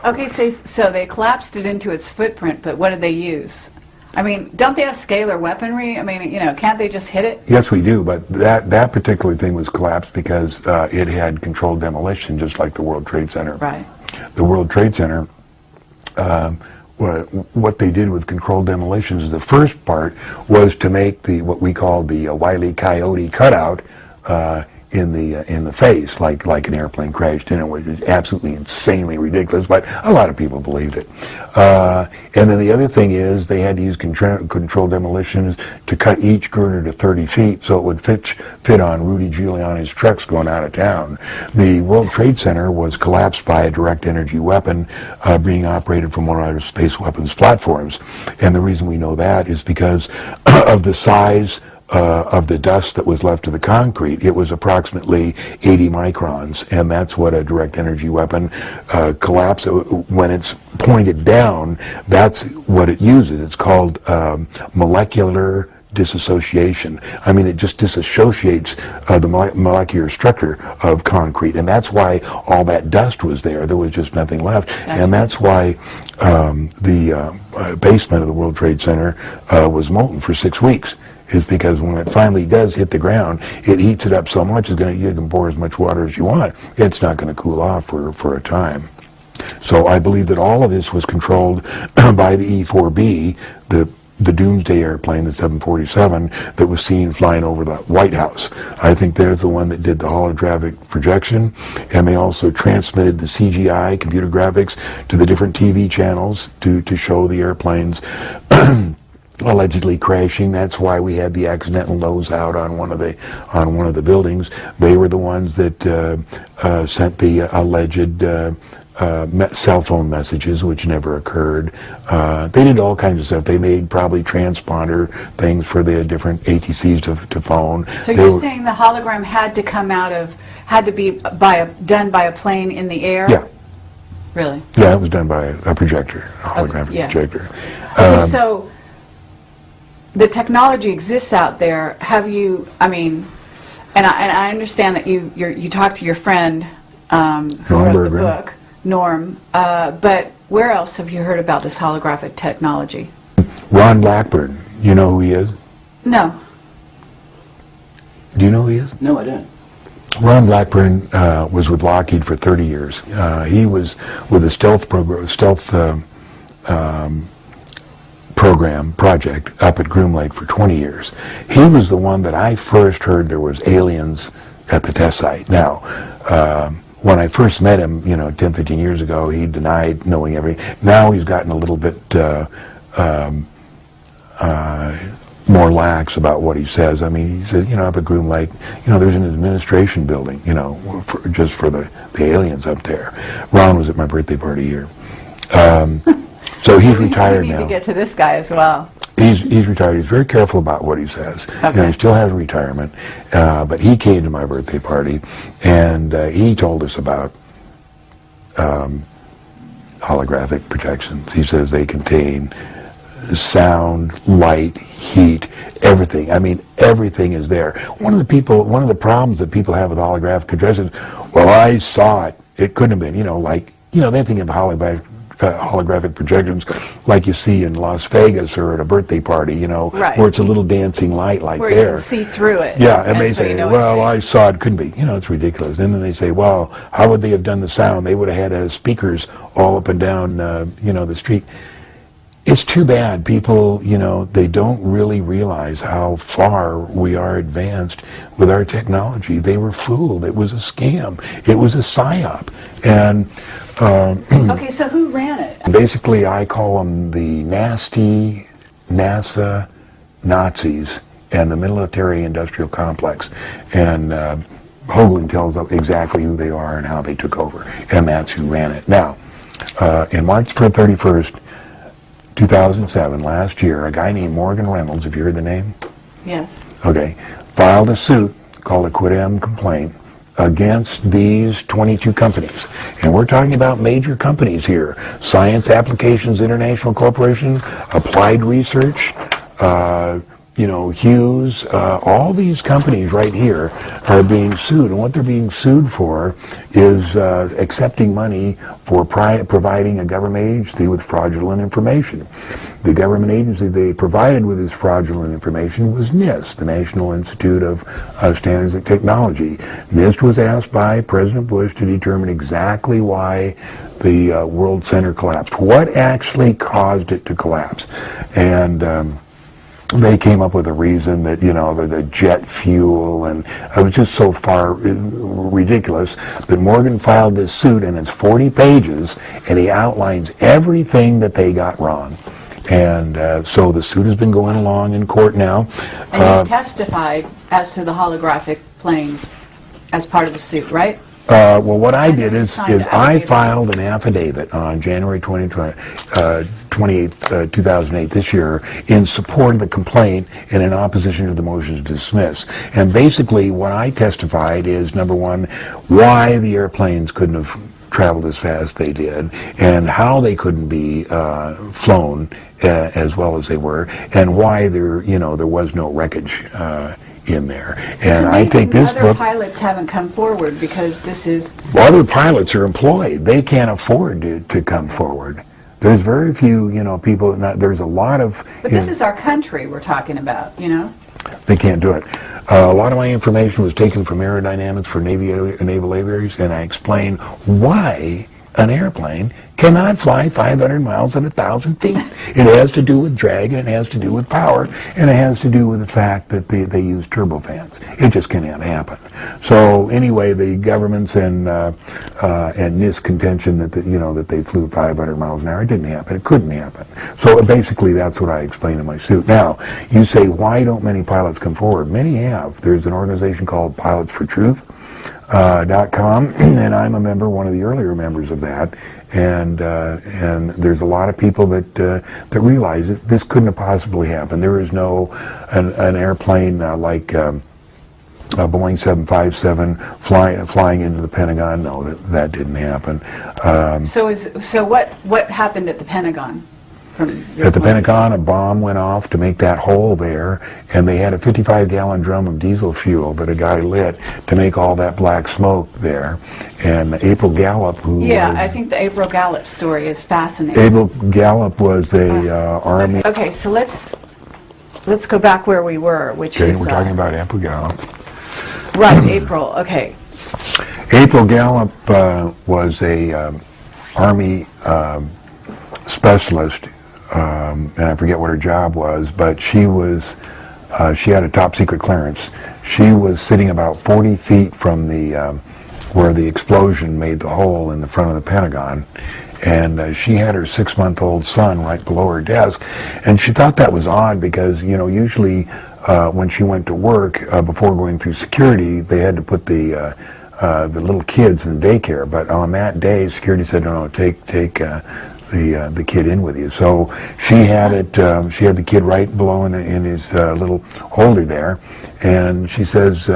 Okay, so they collapsed it into its footprint, but what did they use? I mean, don't they have scalar weaponry? I mean, you know, can't they just hit it? Yes, we do, but that particular thing was collapsed because it had controlled demolition, just like the World Trade Center. Right. The World Trade Center, what they did with controlled demolitions is the first part was to make what we call the Wile E. Coyote cutout in the face, like an airplane crashed in it, which is absolutely insanely ridiculous, but a lot of people believed it. And then the other thing is they had to use controlled demolitions to cut each girder to 30 feet so it would fit on Rudy Giuliani's trucks going out of town. The World Trade Center was collapsed by a direct energy weapon being operated from one of our space weapons platforms. And the reason we know that is because of the size of the dust that was left of the concrete. It was approximately 80 microns, and that's what a direct energy weapon collapse. When it's pointed down, that's what it uses. It's called molecular disassociation. I mean, it just disassociates the molecular structure of concrete, and that's why all that dust was there. There was just nothing left, and that's why the basement of the World Trade Center was molten for 6 weeks. Is because when it finally does hit the ground, it heats it up so much you can pour as much water as you want. It's not going to cool off for a time. So I believe that all of this was controlled by the E-4B, the doomsday airplane, the 747, that was seen flying over the White House. I think there's the one that did the holographic projection, and they also transmitted the CGI, computer graphics, to the different TV channels to show the airplanes allegedly crashing. That's why we had the accidental nose out on one of the buildings. They were the ones that sent the alleged cell phone messages, which never occurred. They did all kinds of stuff. They made probably transponder things for the different ATCs to phone. So you're saying the hologram had to be done by a plane in the air? Yeah. Really? Yeah, it was done by a projector, a holographic projector. Okay, so the technology exists out there. Have you? I mean, and I understand that you talked to your friend who wrote the book, Norm. But where else have you heard about this holographic technology? Ron Blackburn. You know who he is? No. Do you know who he is? No, I don't. Ron Blackburn was with Lockheed for 30 years. He was with a stealth project up at Groom Lake for 20 years. He was the one that I first heard there was aliens at the test site. Now, when I first met him, 10, 15 years ago, he denied knowing everything. Now he's gotten a little bit more lax about what he says. I mean, he said, up at Groom Lake, there's an administration building, just for the aliens up there. Ron was at my birthday party here. So he's retired now. We need to get to this guy as well. He's retired. He's very careful about what he says. Okay. He still has retirement, but he came to my birthday party, and he told us about holographic projections. He says they contain sound, light, heat, everything. I mean, everything is there. One of the problems that people have with holographic projections, well, I saw it. It couldn't have been, they think of holographic projections like you see in Las Vegas or at a birthday party, right, where it's a little dancing light like where there. You can see through it. Yeah, and they so say, well, I saw it, couldn't be. It's ridiculous. And then they say, well, how would they have done the sound? They would have had speakers all up and down, the street. It's too bad people, they don't really realize how far we are advanced with our technology. They were fooled. It was a scam. It was a psyop. And okay, so who ran it? Basically, I call them the nasty NASA Nazis and the military-industrial complex. And Hoagland tells us exactly who they are and how they took over. And that's who ran it. Now, in March 31st, 2007, last year, a guy named Morgan Reynolds, have you heard the name? Yes. Okay. Filed a suit called a quit-em complaint against these 22 companies. And we're talking about major companies here. Science Applications International Corporation, Applied Research, you know, Hughes, all these companies right here are being sued, and what they're being sued for is accepting money for providing a government agency with fraudulent information. The government agency they provided with this fraudulent information was NIST, the National Institute of Standards and Technology. NIST was asked by President Bush to determine exactly why the World Center collapsed. What actually caused it to collapse? And they came up with a reason that, you know, the jet fuel, and it was just so far ridiculous that Morgan filed this suit, and it's 40 pages, and he outlines everything that they got wrong. And so the suit has been going along in court now. And you've testified as to the holographic planes as part of the suit, right? Well, what I did is I filed an affidavit on January 28th, 2008, this year, in support of the complaint and in opposition to the motion to dismiss. And basically what I testified is, number one, why the airplanes couldn't have traveled as fast as they did, and how they couldn't be flown as well as they were, and why there was no wreckage in there. And I think this other pilots haven't come forward because this is... Well, other pilots are employed. They can't afford to come forward. There's very few, you know, people, there's a lot of... But this is our country we're talking about, you know? They can't do it. A lot of my information was taken from aerodynamics for naval aviators, and I explain why an airplane cannot fly 500 miles at 1,000 feet. It has to do with drag, and it has to do with power, and it has to do with the fact that they use turbofans. It just cannot happen. So anyway, the government's and NIST contention that that they flew 500 miles an hour, it didn't happen. It couldn't happen. So basically, that's what I explain in my suit. Now, you say, why don't many pilots come forward? Many have. There's an organization called Pilots for Truth. .com, and I'm a member, one of the earlier members of that, and there's a lot of people that realize that this couldn't have possibly happened. There is no an airplane like a Boeing 757 flying into the Pentagon. No, that didn't happen. So what happened at the Pentagon? At the Pentagon, a bomb went off to make that hole there, and they had a 55-gallon drum of diesel fuel that a guy lit to make all that black smoke there. And April Gallup, I think the April Gallup story is fascinating. April Gallup was a Army... Okay, so let's go back where we were, which is... we're talking about April Gallup. Right, April, okay. April Gallup was a Army specialist, and I forget what her job was, but she had a top secret clearance. She was sitting about 40 feet from the where the explosion made the hole in the front of the Pentagon, and she had her 6-month-old son right below her desk, and she thought that was odd because usually when she went to work before going through security, they had to put the little kids in daycare, but on that day security said no, take the kid in with you. So she had it. She had the kid right below in his little holder there, and she says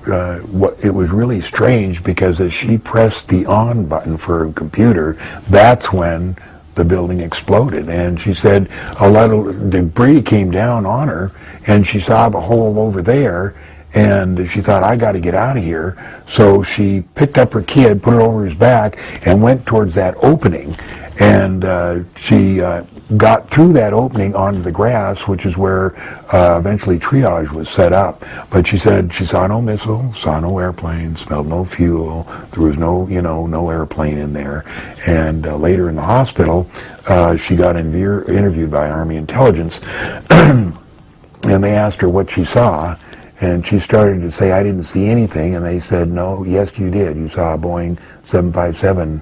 it was really strange because as she pressed the on button for her computer, that's when the building exploded. And she said a lot of debris came down on her, and she saw the hole over there. And she thought, I got to get out of here. So she picked up her kid, put it over his back, and went towards that opening. And she got through that opening onto the grass, which is where eventually triage was set up. But she said she saw no missile, saw no airplane, smelled no fuel. There was no airplane in there. And later in the hospital, she got interviewed by Army intelligence, and they asked her what she saw. And she started to say, I didn't see anything. And they said, no, yes, you did. You saw a Boeing 757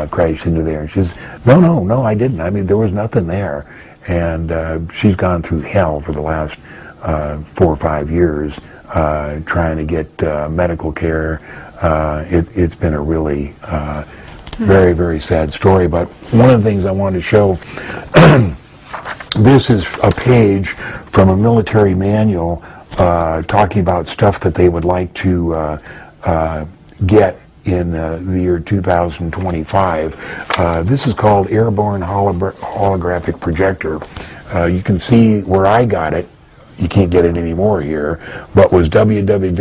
crash into there. And she says, no, I didn't. I mean, there was nothing there. And she's gone through hell for the last 4 or 5 years trying to get medical care. It's been a really very, very sad story. But one of the things I wanted to show, this is a page from a military manual talking about stuff that they would like to get in the year 2025. This is called Airborne Holographic Projector. You can see where I got it. you can't get it anymore here, but was www.au.af.mil.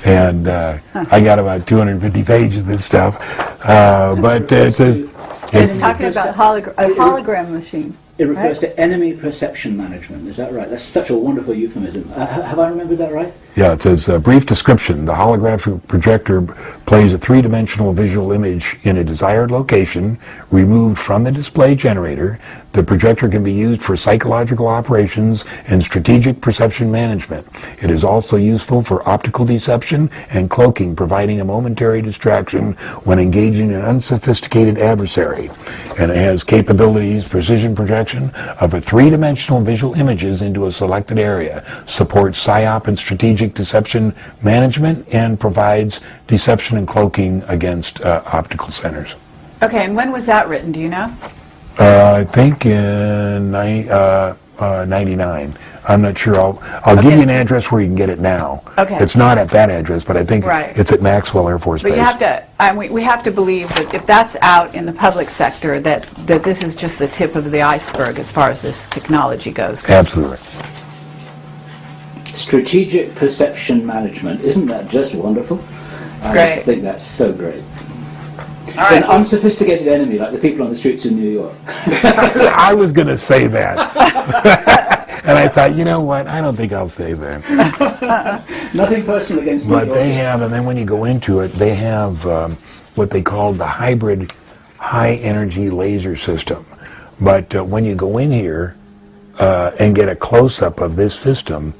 And I got about 250 pages of this stuff, but It's talking about a hologram machine. It refers to enemy perception management. Is that right? That's such a wonderful euphemism. Have I remembered that right? Yeah, it says, brief description. The holographic projector plays a three-dimensional visual image in a desired location, removed from the display generator. The projector can be used for psychological operations and strategic perception management. It is also useful for optical deception and cloaking, providing a momentary distraction when engaging an unsophisticated adversary. And it has capabilities, precision projection of a three-dimensional visual images into a selected area, supports PSYOP and strategic deception management, and provides deception and cloaking against optical centers. Okay, and when was that written, do you know? I think in 99. I'm not sure. I'll give you an address where you can get it now. Okay. It's not at that address, but I think it's at Maxwell Air Force Base. But you have to, we have to believe that if that's out in the public sector, that this is just the tip of the iceberg as far as this technology goes. Absolutely. Strategic perception management. Isn't that just wonderful? It's great. I think that's so great. All right. An unsophisticated enemy, like the people on the streets of New York. I was going to say that. And I thought, you know what, I don't think I'll say that. Nothing personal against New York. But they have, and then when you go into it, they have what they call the hybrid high-energy laser system. But when you go in here and get a close-up of this system,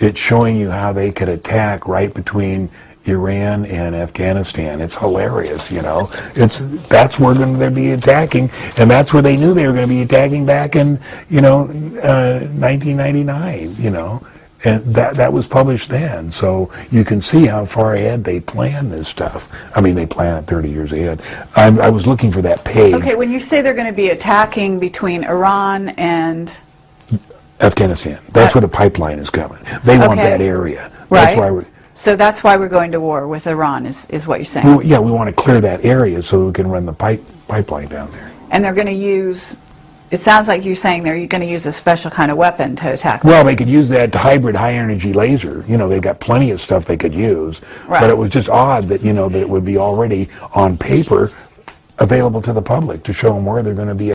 it's showing you how they could attack right between Iran and Afghanistan. It's hilarious, you know. That's where they'll be attacking, and that's where they knew they were going to be attacking back in, 1999, you know. And that was published then, so you can see how far ahead they plan this stuff. I mean, they plan it 30 years ahead. I was looking for that page. Okay, when you say they're going to be attacking between Iran and Afghanistan, that's where the pipeline is coming. They want that area. That's why So that's why we're going to war with Iran, is what you're saying? Well, yeah, we want to clear that area so we can run the pipeline down there. And they're going to use, it sounds like you're saying they're going to use a special kind of weapon to attack them. Well, they could use that hybrid high-energy laser. You know, they've got plenty of stuff they could use. Right. But it was just odd that, that it would be already on paper available to the public to show them where they're going to be